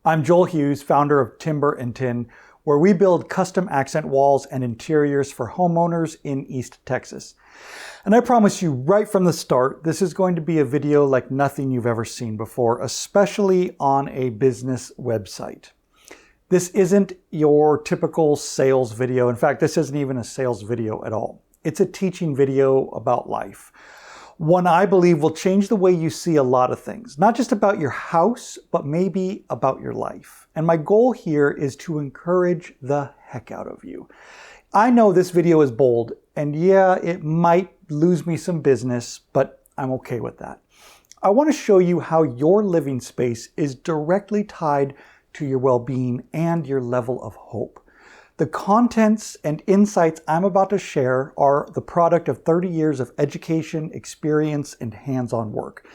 I'm Joel Hughes, founder of Timber and Tin, where we build custom accent walls and interiors for homeowners in East Texas. And I promise you right from the start, this is going to be a video like nothing you've ever seen before, especially on a business website. This isn't your typical sales video. In fact, this isn't even a sales video at all. It's a teaching video about life. One I believe will change the way you see a lot of things, not just about your house, but maybe about your life. And my goal here is to encourage the heck out of you. I know this video is bold, and yeah, it might lose me some business, but I'm okay with that. I want to show you how your living space is directly tied to your well-being and your level of hope. The contents and insights I'm about to share are the product of 30 years of education, experience, and hands-on work.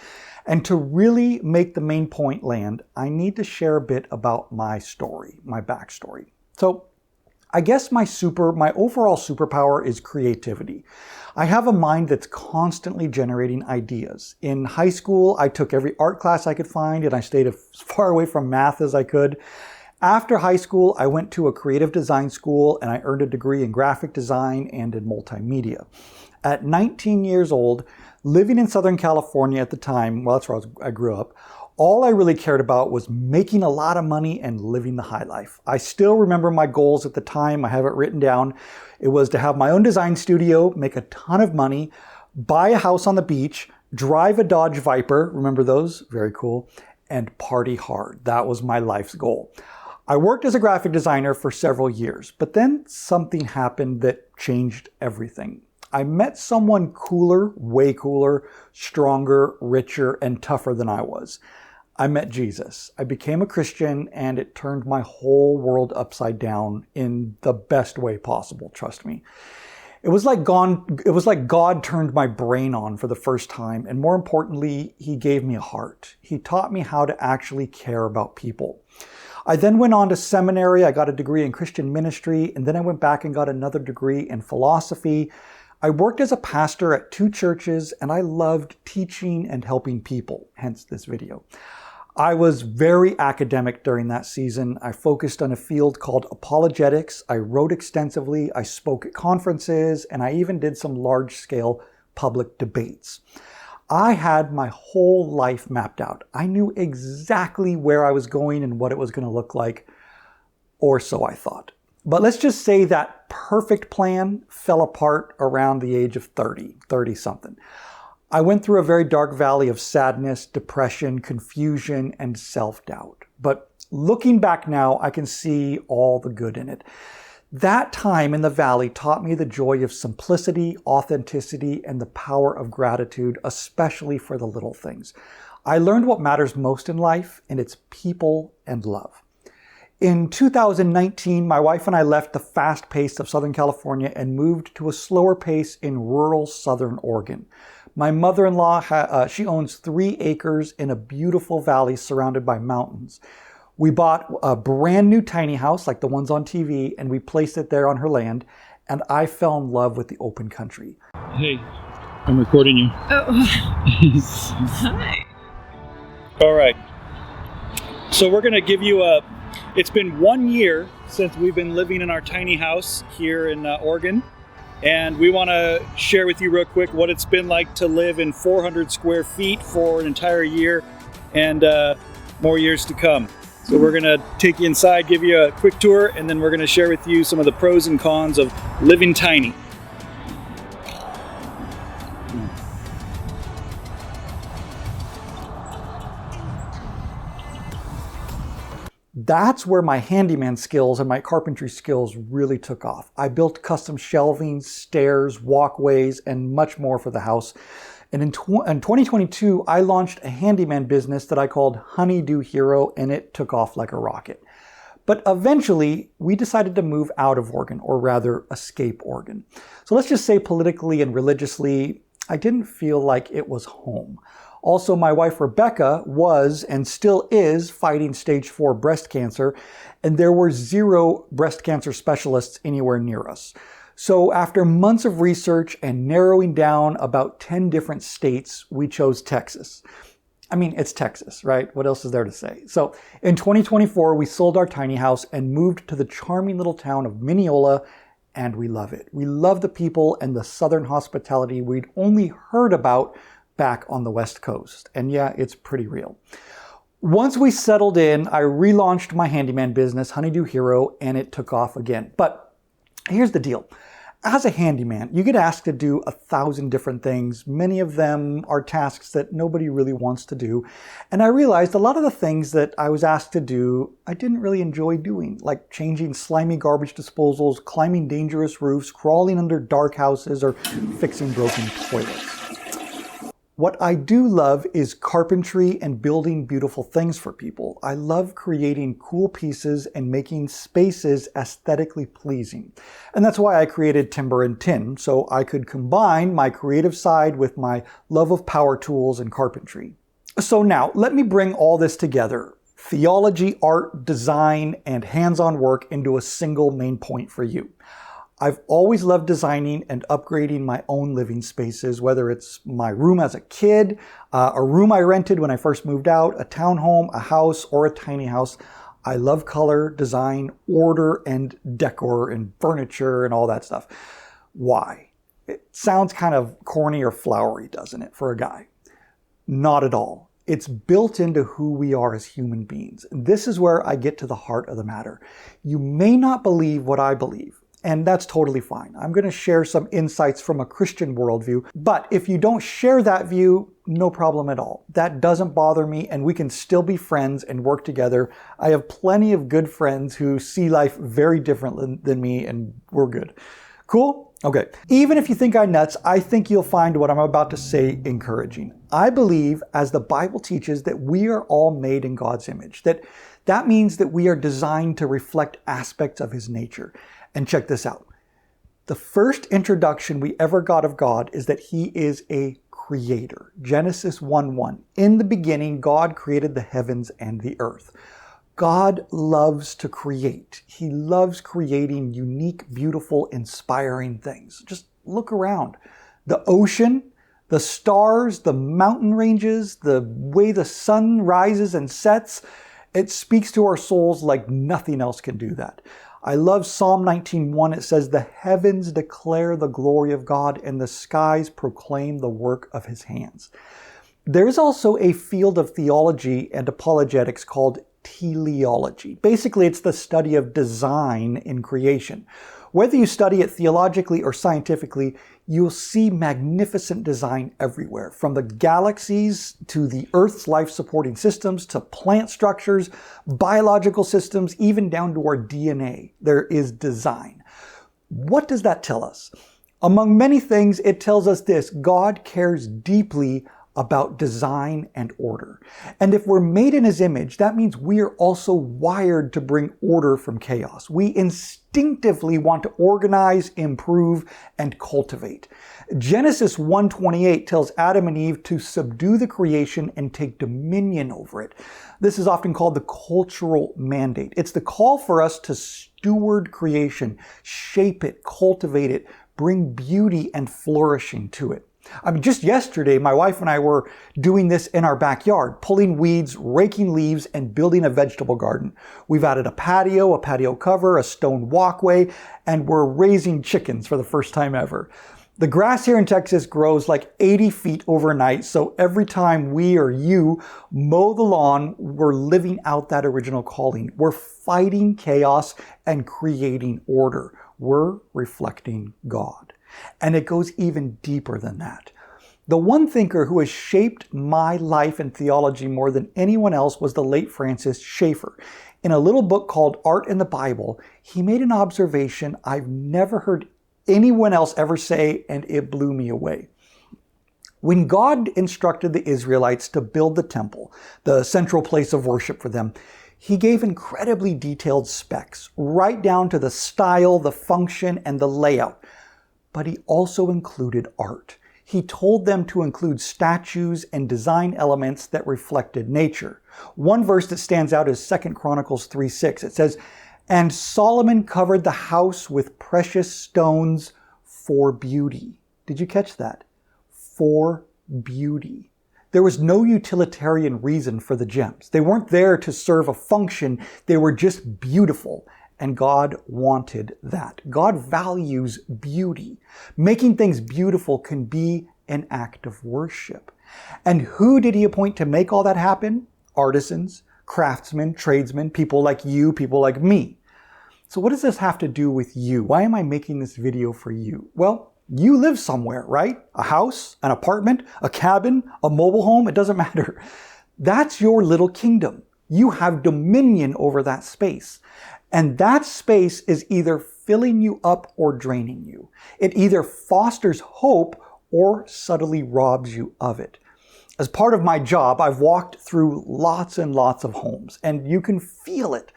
And to really make the main point land, I need to share a bit about my story, my backstory. So I guess my overall superpower is creativity. I have a mind that's constantly generating ideas. In high school, I took every art class I could find, and I stayed as far away from math as I could. After high school, I went to a creative design school and I earned a degree in graphic design and in multimedia. At 19 years old, living in Southern California at the time, well, that's where I grew up, all I really cared about was making a lot of money and living the high life. I still remember my goals at the time. I have it written down. It was to have my own design studio, make a ton of money, buy a house on the beach, drive a Dodge Viper, remember those? Very cool, and party hard. That was my life's goal. I worked as a graphic designer for several years, but then something happened that changed everything. I met someone cooler, way cooler, stronger, richer, and tougher than I was. I met Jesus. I became a Christian, and it turned my whole world upside down in the best way possible, trust me. It was like God turned my brain on for the first time, and more importantly, He gave me a heart. He taught me how to actually care about people. I then went on to seminary. I got a degree in Christian ministry, and then I went back and got another degree in philosophy. I worked as a pastor at 2 churches, and I loved teaching and helping people, hence this video. I was very academic during that season. I focused on a field called apologetics. I wrote extensively. I spoke at conferences, and I even did some large-scale public debates. I had my whole life mapped out. I knew exactly where I was going and what it was going to look like, or so I thought. But let's just say that perfect plan fell apart around the age of 30-something. I went through a very dark valley of sadness, depression, confusion, and self-doubt. But looking back now, I can see all the good in it. That time in the valley taught me the joy of simplicity, authenticity, and the power of gratitude, especially for the little things. I learned what matters most in life, and it's people and love. In 2019, my wife and I left the fast pace of Southern California and moved to a slower pace in rural Southern Oregon. My mother-in-law, she owns 3 acres in a beautiful valley surrounded by mountains. We bought a brand new tiny house like the ones on TV, and we placed it there on her land, and I fell in love with the open country. Hey, I'm recording you. Oh, hi. All right. So we're going to give you it's been 1 year since we've been living in our tiny house here in Oregon, and we want to share with you real quick what it's been like to live in 400 square feet for an entire year and more years to come. So we're going to take you inside, give you a quick tour, and then we're going to share with you some of the pros and cons of living tiny. That's where my handyman skills and my carpentry skills really took off. I built custom shelving, stairs, walkways, and much more for the house. And in 2022, I launched a handyman business that I called Honeydew Hero, and it took off like a rocket. But eventually, we decided to move out of Oregon, or rather, escape Oregon. So let's just say politically and religiously, I didn't feel like it was home. Also, my wife Rebecca was and still is fighting stage 4 breast cancer, and there were 0 breast cancer specialists anywhere near us. So after months of research and narrowing down about 10 different states, we chose Texas. I mean, it's Texas, right? What else is there to say? So in 2024, we sold our tiny house and moved to the charming little town of Mineola, and we love it. We love the people and the southern hospitality we'd only heard about back on the West Coast. And yeah, it's pretty real. Once we settled in, I relaunched my handyman business, Honeydew Hero, and it took off again. But here's the deal. As a handyman, you get asked to do 1,000 different things. Many of them are tasks that nobody really wants to do. And I realized a lot of the things that I was asked to do, I didn't really enjoy doing, like changing slimy garbage disposals, climbing dangerous roofs, crawling under dark houses, or fixing broken toilets. What I do love is carpentry and building beautiful things for people. I love creating cool pieces and making spaces aesthetically pleasing. And that's why I created Timber and Tin, so I could combine my creative side with my love of power tools and carpentry. So now, let me bring all this together. Theology, art, design, and hands-on work into a single main point for you. I've always loved designing and upgrading my own living spaces, whether it's my room as a kid, a room I rented when I first moved out, a townhome, a house, or a tiny house. I love color, design, order, and decor, and furniture, and all that stuff. Why? It sounds kind of corny or flowery, doesn't it, for a guy? Not at all. It's built into who we are as human beings. This is where I get to the heart of the matter. You may not believe what I believe, and that's totally fine. I'm going to share some insights from a Christian worldview, but if you don't share that view, no problem at all. That doesn't bother me, and we can still be friends and work together. I have plenty of good friends who see life very differently than me, and we're good. Cool? Okay. Even if you think I'm nuts, I think you'll find what I'm about to say encouraging. I believe, as the Bible teaches, that we are all made in God's image. That means that we are designed to reflect aspects of His nature. And check this out. The first introduction we ever got of God is that He is a creator. Genesis 1:1. In the beginning, God created the heavens and the earth. God loves to create. He loves creating unique, beautiful, inspiring things. Just look around. The ocean, the stars, the mountain ranges, the way the sun rises and sets, it speaks to our souls like nothing else can do that. I love Psalm 19:1. It says, "The heavens declare the glory of God, and the skies proclaim the work of His hands." There's also a field of theology and apologetics called teleology. Basically, it's the study of design in creation. Whether you study it theologically or scientifically, you'll see magnificent design everywhere, from the galaxies to the Earth's life-supporting systems to plant structures, biological systems, even down to our DNA. There is design. What does that tell us? Among many things, it tells us this: God cares deeply about design and order. And if we're made in His image, that means we are also wired to bring order from chaos. We instinctively want to organize, improve, and cultivate. Genesis 1:28 tells Adam and Eve to subdue the creation and take dominion over it. This is often called the cultural mandate. It's the call for us to steward creation, shape it, cultivate it, bring beauty and flourishing to it. I mean, just yesterday, my wife and I were doing this in our backyard, pulling weeds, raking leaves, and building a vegetable garden. We've added a patio cover, a stone walkway, and we're raising chickens for the first time ever. The grass here in Texas grows like 80 feet overnight, so every time we or you mow the lawn, we're living out that original calling. We're fighting chaos and creating order. We're reflecting God. And it goes even deeper than that. The one thinker who has shaped my life and theology more than anyone else was the late Francis Schaeffer. In a little book called Art in the Bible, he made an observation I've never heard anyone else ever say, and it blew me away. When God instructed the Israelites to build the temple, the central place of worship for them, He gave incredibly detailed specs, right down to the style, the function, and the layout. But He also included art. He told them to include statues and design elements that reflected nature. One verse that stands out is 2 Chronicles 3:6. It says, "And Solomon covered the house with precious stones for beauty." Did you catch that? For beauty. There was no utilitarian reason for the gems. They weren't there to serve a function. They were just beautiful. And God wanted that. God values beauty. Making things beautiful can be an act of worship. And who did he appoint to make all that happen? Artisans, craftsmen, tradesmen, people like you, people like me. So what does this have to do with you? Why am I making this video for you? Well, you live somewhere, right? A house, an apartment, a cabin, a mobile home, it doesn't matter. That's your little kingdom. You have dominion over that space. And that space is either filling you up or draining you. It either fosters hope or subtly robs you of it. As part of my job, I've walked through lots and lots of homes, and you can feel it.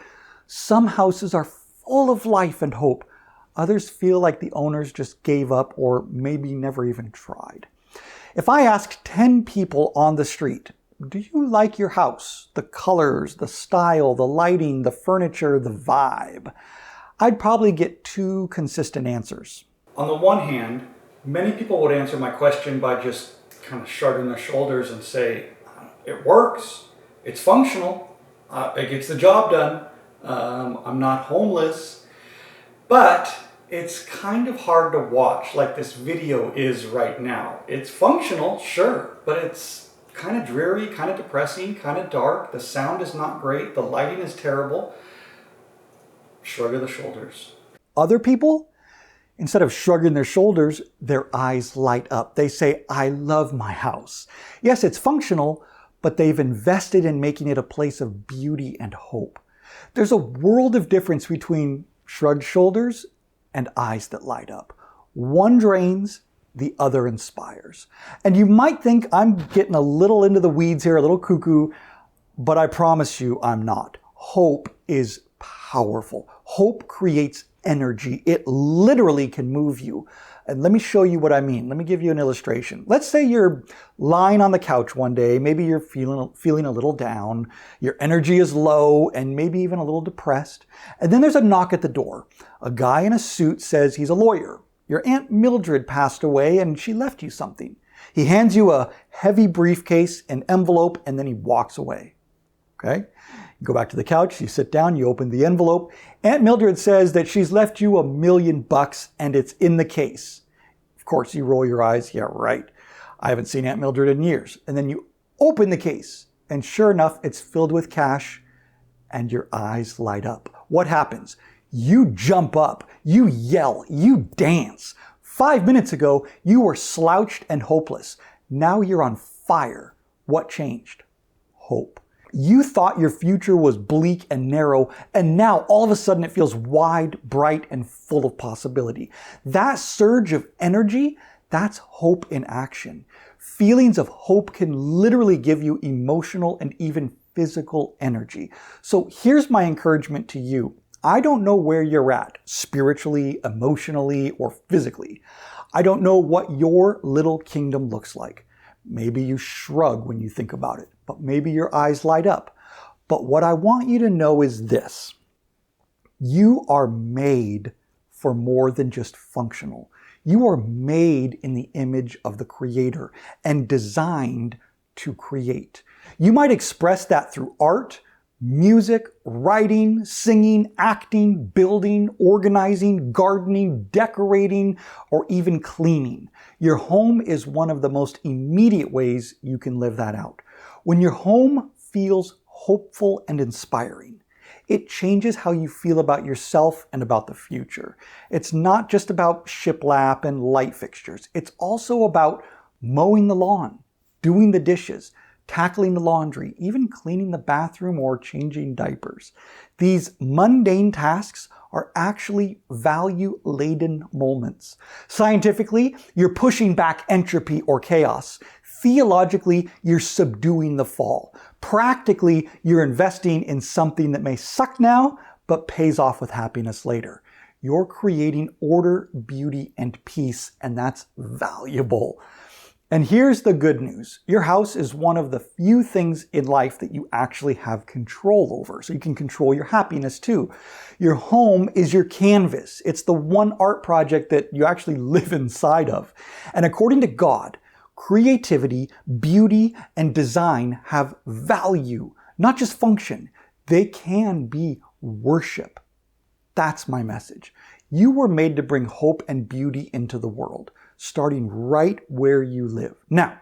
Some houses are full of life and hope. Others feel like the owners just gave up or maybe never even tried. If I asked 10 people on the street, do you like your house? The colors, the style, the lighting, the furniture, the vibe? I'd probably get 2 consistent answers. On the one hand, many people would answer my question by just kind of shrugging their shoulders and say, it works, it's functional, it gets the job done, I'm not homeless. But it's kind of hard to watch like this video is right now. It's functional, sure, but it's kind of dreary, kind of depressing, kind of dark. The sound is not great. The lighting is terrible. Shrug of the shoulders. Other people, instead of shrugging their shoulders, their eyes light up. They say, I love my house. Yes, it's functional, but they've invested in making it a place of beauty and hope. There's a world of difference between shrugged shoulders and eyes that light up. One drains, the other inspires. And you might think I'm getting a little into the weeds here, a little cuckoo, but I promise you I'm not. Hope is powerful. Hope creates energy. It literally can move you. And let me show you what I mean. Let me give you an illustration. Let's say you're lying on the couch one day. Maybe you're feeling a little down. Your energy is low and maybe even a little depressed. And then there's a knock at the door. A guy in a suit says he's a lawyer. Your Aunt Mildred passed away and she left you something. He hands you a heavy briefcase, an envelope, and then he walks away. Okay? You go back to the couch, you sit down, you open the envelope. Aunt Mildred says that she's left you $1 million and it's in the case. Of course, you roll your eyes. Yeah, right. I haven't seen Aunt Mildred in years. And then you open the case and sure enough, it's filled with cash and your eyes light up. What happens? You jump up, you yell, you dance. 5 minutes ago, you were slouched and hopeless. Now you're on fire. What changed? Hope. You thought your future was bleak and narrow, and now all of a sudden it feels wide, bright, and full of possibility. That surge of energy, that's hope in action. Feelings of hope can literally give you emotional and even physical energy. So here's my encouragement to you. I don't know where you're at, spiritually, emotionally, or physically. I don't know what your little kingdom looks like. Maybe you shrug when you think about it, but maybe your eyes light up. But what I want you to know is this. You are made for more than just functional. You are made in the image of the Creator and designed to create. You might express that through art, music, writing, singing, acting, building, organizing, gardening, decorating, or even cleaning. Your home is one of the most immediate ways you can live that out. When your home feels hopeful and inspiring, it changes how you feel about yourself and about the future. It's not just about shiplap and light fixtures. It's also about mowing the lawn, doing the dishes, tackling the laundry, even cleaning the bathroom or changing diapers. These mundane tasks are actually value-laden moments. Scientifically, you're pushing back entropy or chaos. Theologically, you're subduing the fall. Practically, you're investing in something that may suck now, but pays off with happiness later. You're creating order, beauty, and peace, and that's valuable. And here's the good news. Your house is one of the few things in life that you actually have control over. So you can control your happiness too. Your home is your canvas. It's the one art project that you actually live inside of. And according to God, creativity, beauty, and design have value, not just function. They can be worship. That's my message. You were made to bring hope and beauty into the world, starting right where you live. Now,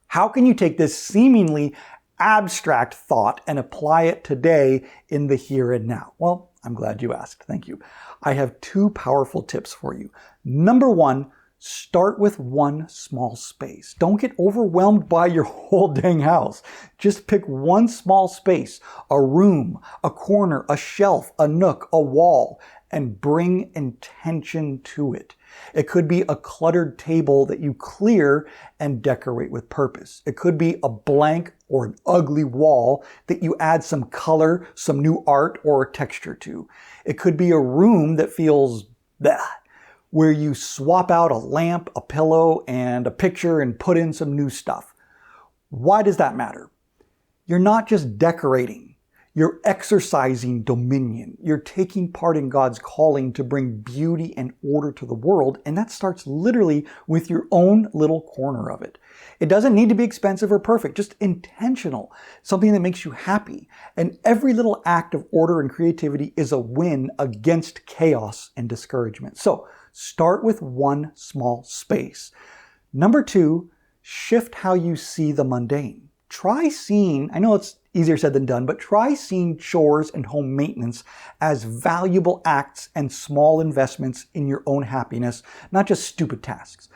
how can you take this seemingly abstract thought and apply it today in the here and now? Well, I'm glad you asked. Thank you. I have 2 powerful tips for you. Number 1, start with one small space. Don't get overwhelmed by your whole dang house. Just pick one small space, a room, a corner, a shelf, a nook, a wall, and bring intention to it. It could be a cluttered table that you clear and decorate with purpose. It could be a blank or an ugly wall that you add some color, some new art, or texture to. It could be a room that feels bleh, where you swap out a lamp, a pillow, and a picture and put in some new stuff. Why does that matter? You're not just decorating. You're exercising dominion. You're taking part in God's calling to bring beauty and order to the world, and that starts literally with your own little corner of it. It doesn't need to be expensive or perfect, just intentional, something that makes you happy. And every little act of order and creativity is a win against chaos and discouragement. So start with one small space. Number 2, shift how you see the mundane. Try seeing, I know it's easier said than done, but try seeing chores and home maintenance as valuable acts and small investments in your own happiness, not just stupid tasks.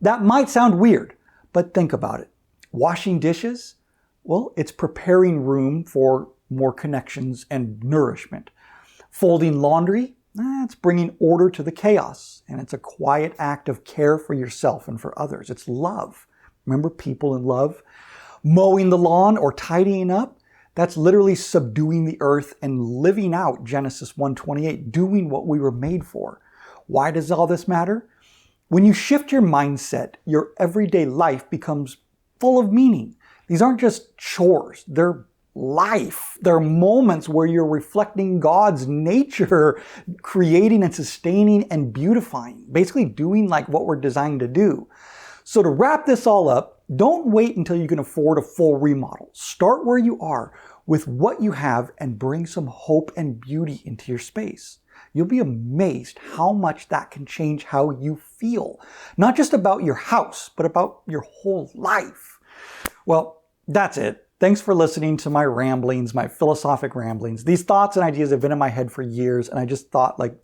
That might sound weird, but think about it. Washing dishes? Well, it's preparing room for more connections and nourishment. Folding laundry? It's bringing order to the chaos, and it's a quiet act of care for yourself and for others. It's love. Remember people in love? Mowing the lawn or tidying up? That's literally subduing the earth and living out Genesis 1:28, doing what we were made for. Why does all this matter? When you shift your mindset, your everyday life becomes full of meaning. These aren't just chores, they're life. They're moments where you're reflecting God's nature, creating and sustaining and beautifying, basically doing like what we're designed to do. So to wrap this all up, don't wait until you can afford a full remodel. Start where you are with what you have and bring some hope and beauty into your space. You'll be amazed how much that can change how you feel. Not just about your house, but about your whole life. Well, that's it. Thanks for listening to my ramblings, my philosophic ramblings. These thoughts and ideas have been in my head for years, and I just thought, like,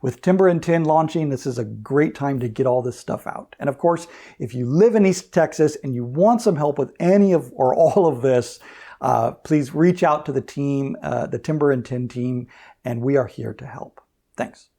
with Timber and Tin launching, this is a great time to get all this stuff out. And of course, if you live in East Texas and you want some help with any of or all of this, please reach out to the team, the Timber and Tin team, and we are here to help. Thanks.